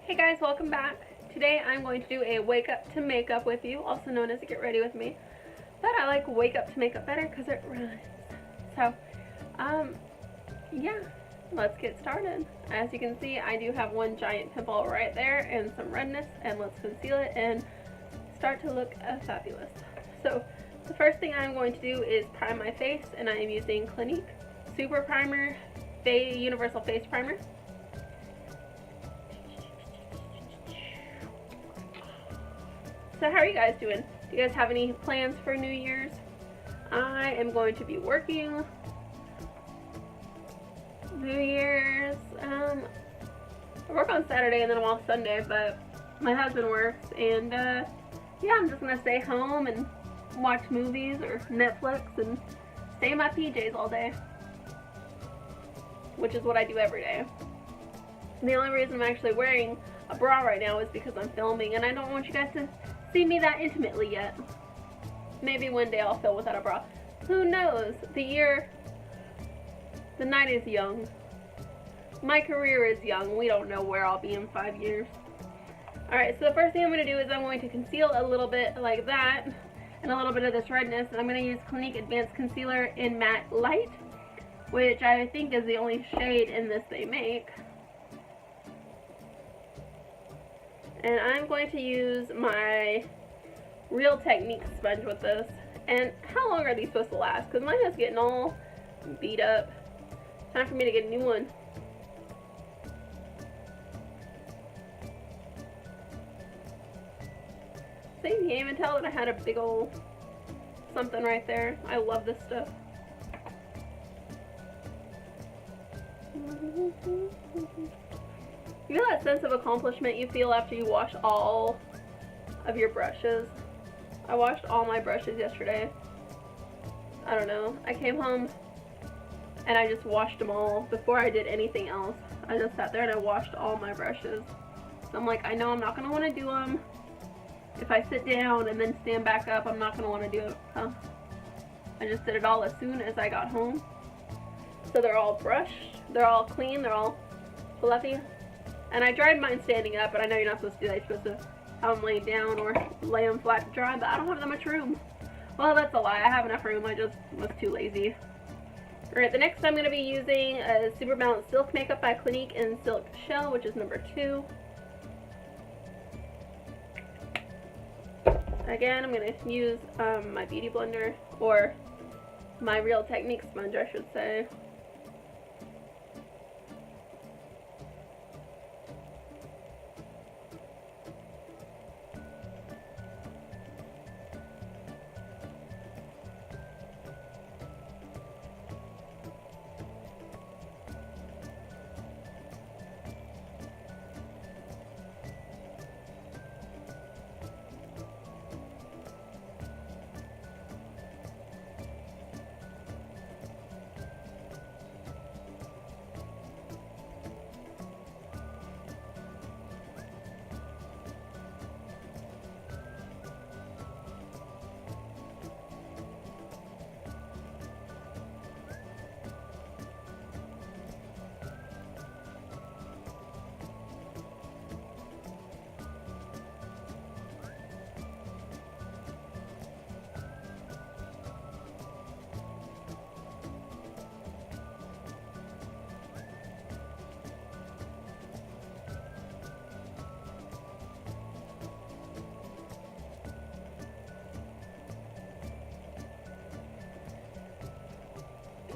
Hey guys, welcome back. Today I'm going to do a wake up to makeup with you, also known as a get ready with me. But I like wake up to makeup better because it rhymes. So, yeah, let's get started. As you can see, I do have one giant pimple right there and some redness, and let's conceal it and start to look fabulous. So, the first thing I'm going to do is prime my face, and I am using Clinique Super Primer Universal Face Primer. So how are you guys doing? Do you guys have any plans for New Year's? I am going to be working New Year's. I work on Saturday and then I'm off Sunday, but my husband works, and yeah, I'm just gonna stay home and watch movies or Netflix and stay in my PJs all day, which is what I do every day. And the only reason I'm actually wearing a bra right now is because I'm filming, and I don't want you guys to see me that intimately yet. Maybe one day I'll film without a bra. Who knows? The night is young. My career is young. We don't know where I'll be in 5 years. Alright, so the first thing I'm going to do is I'm going to conceal a little bit like that, and a little bit of this redness, and I'm going to use Clinique Advanced Concealer in Matte Light, which I think is the only shade in this they make. And I'm going to use my Real Technique sponge with this. And how long are these supposed to last? Because mine is getting all beat up. Time for me to get a new one. See, you can't even tell that I had a big old something right there. I love this stuff. You know that sense of accomplishment you feel after you wash all of your brushes? I washed all my brushes yesterday. I don't know. I came home and I just washed them all before I did anything else. I just sat there and I washed all my brushes. So I'm like, I know I'm not going to want to do them. If I sit down and then stand back up, I'm not going to want to do it. So I just did it all as soon as I got home. So they're all brushed. They're all clean. They're all fluffy. And I dried mine standing up, but I know you're not supposed to do that. You're supposed to have them laid down or lay them flat to dry, but I don't have that much room. Well, that's a lie. I have enough room. I just was too lazy. Alright, the next I'm going to be using a Super Balanced Silk Makeup by Clinique in Silk Shell, which is number 2. Again, I'm going to use my Beauty Blender, or my Real Technique sponge, I should say.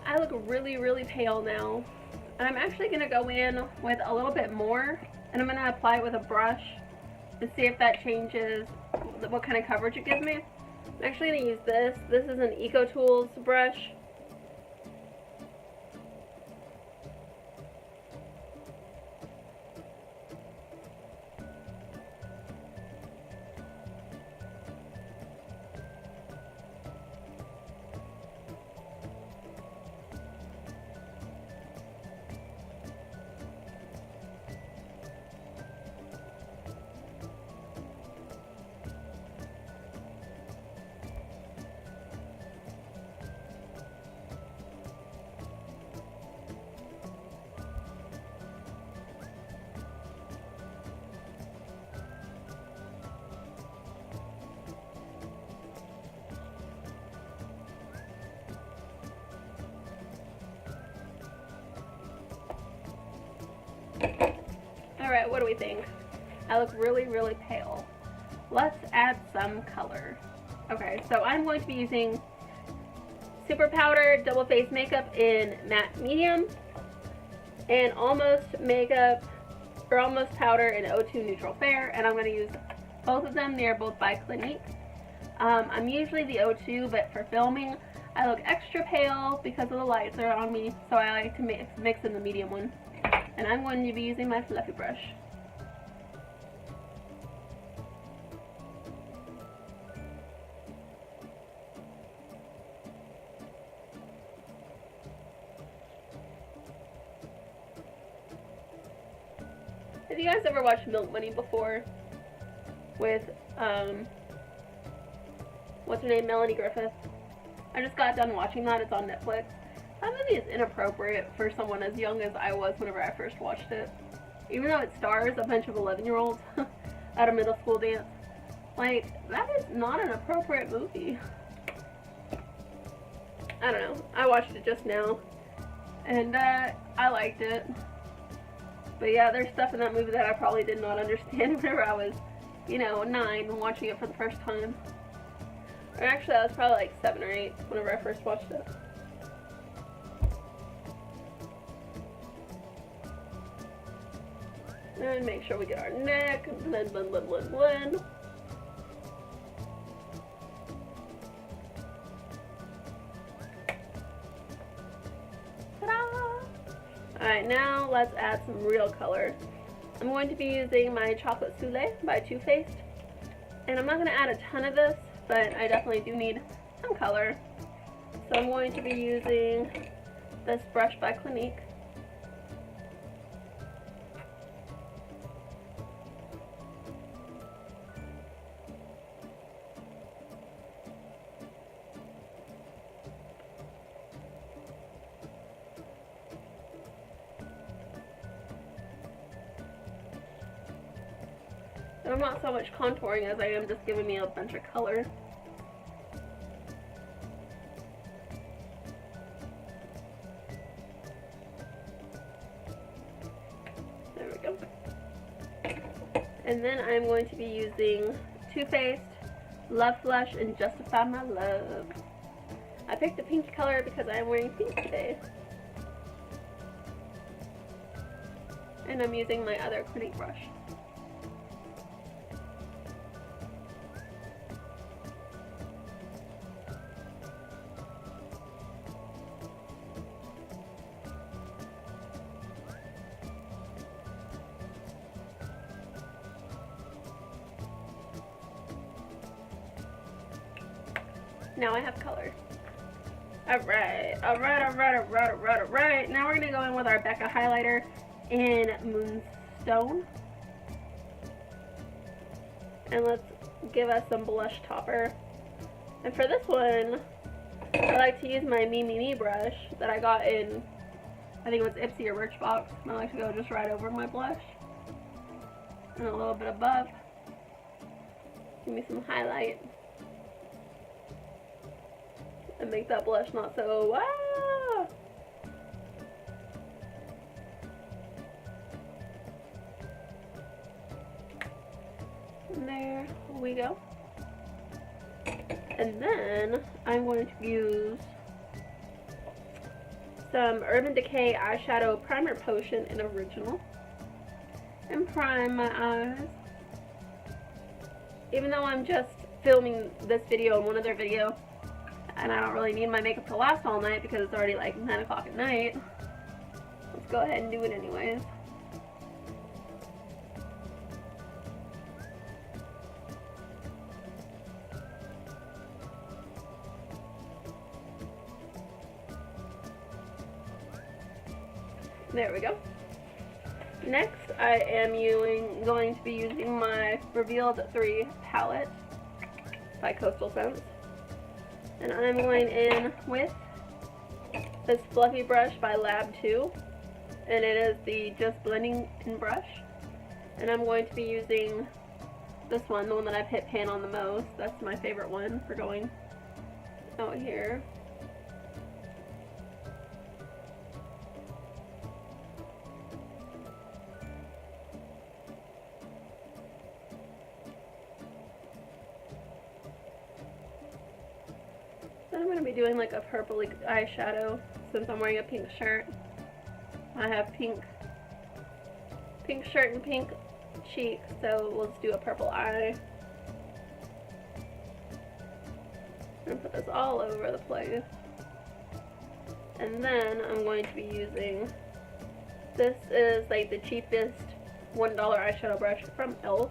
I look really, really pale now. And I'm actually going to go in with a little bit more, and I'm going to apply it with a brush to see if that changes what kind of coverage it gives me. I'm actually going to use this. This is an Eco Tools brush. Alright, what do we think? I look really, really pale. Let's add some color. Okay, so I'm going to be using Super Powder Double Face Makeup in Matte Medium and Almost Makeup, or Almost Powder in O2 Neutral Fair, and I'm going to use both of them. They are both by Clinique. I'm usually the O2, but for filming, I look extra pale because of the lights that are on me, so I like to mix in the medium one. And I'm going to be using my fluffy brush. Have you guys ever watched Milk Money before? With, what's her name? Melanie Griffith. I just got done watching that. It's on Netflix. That movie is inappropriate for someone as young as I was whenever I first watched it. Even though it stars a bunch of 11-year-olds at a middle school dance. Like, that is not an appropriate movie. I don't know. I watched it just now. And, I liked it. But yeah, there's stuff in that movie that I probably did not understand whenever I was, you know, 9 watching it for the first time. Or actually, I was probably like 7 or 8 whenever I first watched it. And make sure we get our neck, blend, blend, blend, blend, blend. Alright, now let's add some real color. I'm going to be using my Chocolate Soleil by Too Faced. And I'm not going to add a ton of this, but I definitely do need some color. So I'm going to be using this brush by Clinique. And I'm not so much contouring as I am just giving me a bunch of color. There we go. And then I'm going to be using Too Faced Love Flush and Justify My Love. I picked the pink color because I'm wearing pink today. And I'm using my other Clinique brush. Now I have color. Alright. Now we're going to go in with our Becca highlighter in Moonstone. And let's give us some blush topper. And for this one, I like to use my Me brush that I got in, I think it was Ipsy or Birchbox. And I like to go just right over my blush. And a little bit above. Give me some highlight. And make that blush not so, ah! And there we go. And then I'm going to use some Urban Decay Eyeshadow Primer Potion in Original. And prime my eyes. Even though I'm just filming this video and one other video, and I don't really need my makeup to last all night because it's already like 9 o'clock at night. Let's go ahead and do it anyways. There we go. Next, I am going to be using my Revealed 3 palette by Coastal Scents. And I'm going in with this fluffy brush by Lab 2. And it is the Just Blending In brush. And I'm going to be using this one, the one that I've hit pan on the most. That's my favorite one for going out here. I'm going to be doing like a purpley eyeshadow since I'm wearing a pink shirt. I have pink shirt and pink cheeks, so let's do a purple eye. I'm going to put this all over the place. And then I'm going to be using, this is like the cheapest $1 eyeshadow brush from e.l.f.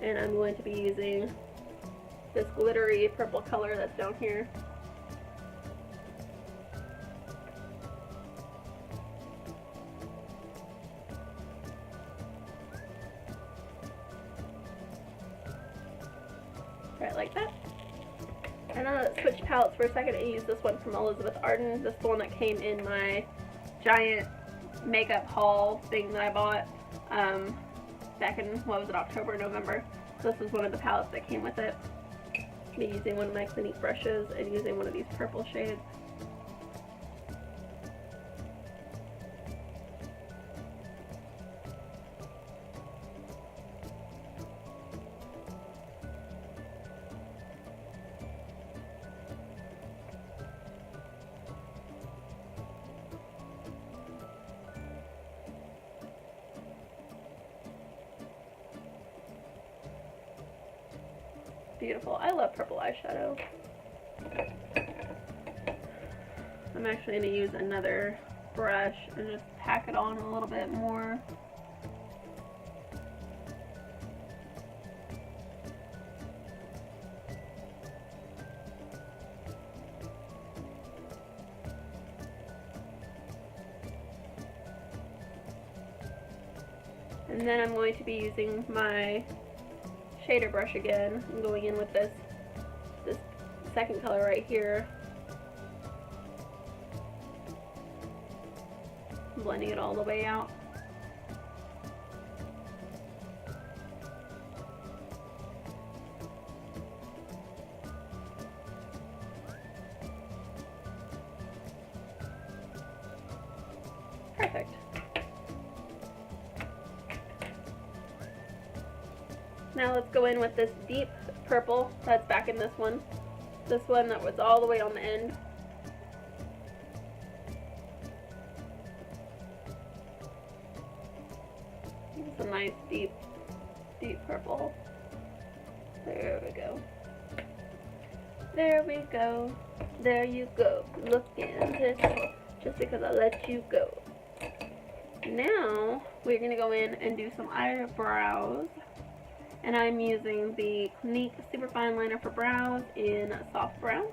And I'm going to be using this glittery purple color that's down here. Right, like that. And then let's switch palettes for a second and use this one from Elizabeth Arden. This is the one that came in my giant makeup haul thing that I bought back in, what was it, October, November. This is one of the palettes that came with it. I'll be using one of my Clinique brushes and using one of these purple shades. Beautiful. I love purple eyeshadow. I'm actually going to use another brush and just pack it on a little bit more. And then I'm going to be using my shader brush again. I'm going in with this second color right here. I'm blending it all the way out. Perfect. Now let's go in with this deep purple that's back in this one. This one that was all the way on the end. It's a nice deep purple. There we go. There we go. There you go. Look at this. Just because I let you go. Now we're going to go in and do some eyebrows. And I'm using the Clinique Superfine Liner for Brows in Soft Brown.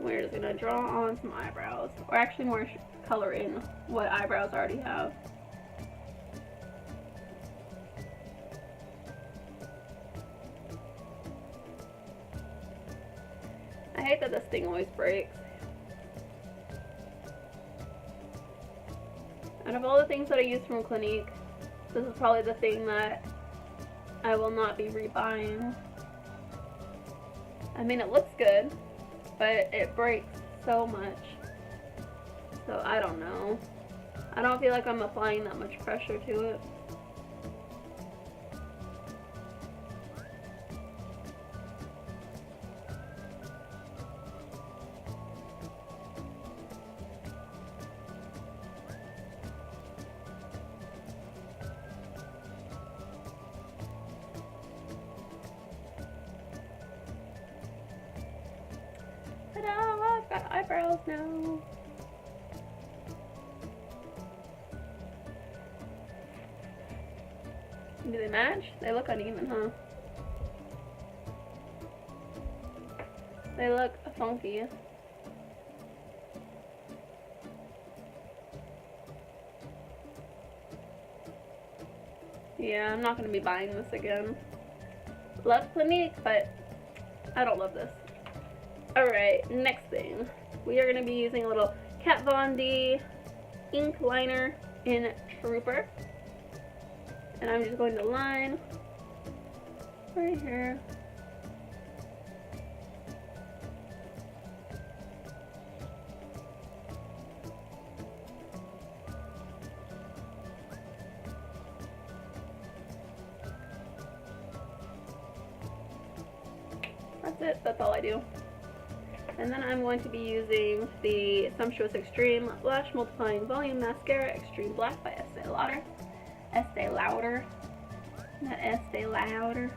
We're just going to draw on some eyebrows. Or actually more color in what eyebrows I already have. I hate that this thing always breaks. Out of all the things that I use from Clinique, this is probably the thing that I will not be rebuying. I mean, it looks good, but it breaks so much. So I don't know. I don't feel like I'm applying that much pressure to it. Ta-da! I've got eyebrows now. Do they match? They look uneven, huh? They look funky. Yeah, I'm not going to be buying this again. Love Clinique, but I don't love this. Alright, next thing. We are going to be using a little Kat Von D ink liner in Trooper. And I'm just going to line right here. that's it. That's all I do. And then I'm going to be using the Sumptuous Extreme Lash Multiplying Volume Mascara Extreme Black by Estee Lauder. Estee Lauder. Not Estee Lauder.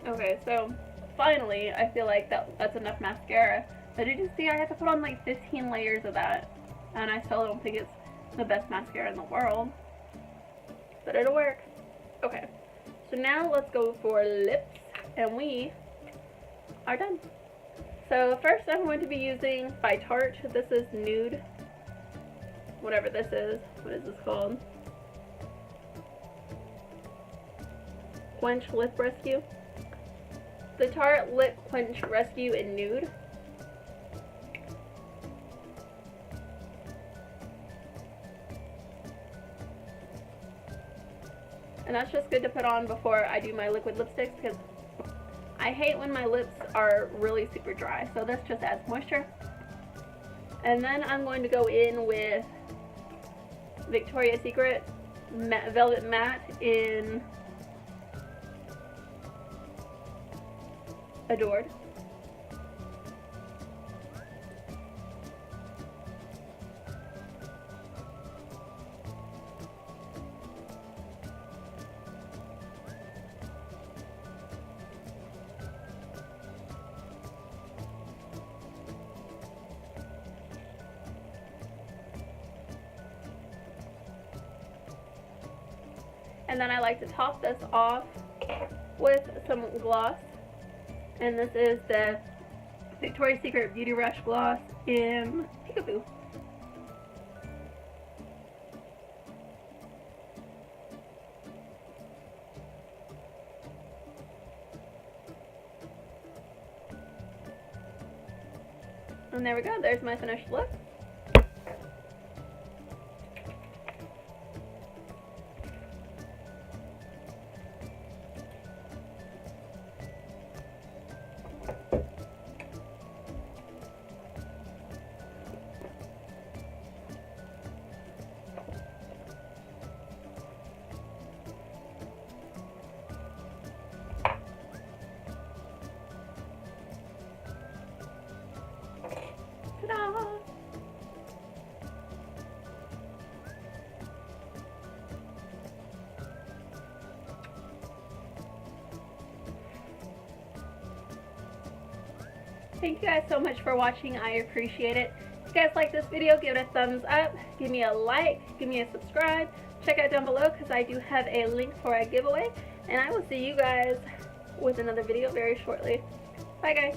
Okay, so finally, I feel like that's enough mascara. But did you see I had to put on like 15 layers of that? And I still don't think it's the best mascara in the world. But it'll work. Okay, so now let's go for lips. And we are done. So first I'm going to be using by Tarte. This is Nude. Whatever this is. What is this called? Quench Lip Rescue. The Tarte Lip Quench Rescue in Nude. And that's just good to put on before I do my liquid lipsticks because I hate when my lips are really super dry. So this just adds moisture. And then I'm going to go in with Victoria's Secret Velvet Matte in Adored. And then I like to top this off with some gloss. And this is the Victoria's Secret Beauty Rush Gloss in Peekaboo. And there we go, there's my finished look. Ta-da! Thank you guys so much for watching. I appreciate it. If you guys like this video, give it a thumbs up, give me a like, give me a subscribe. Check out down below because I do have a link for a giveaway. And I will see you guys with another video very shortly. Bye guys.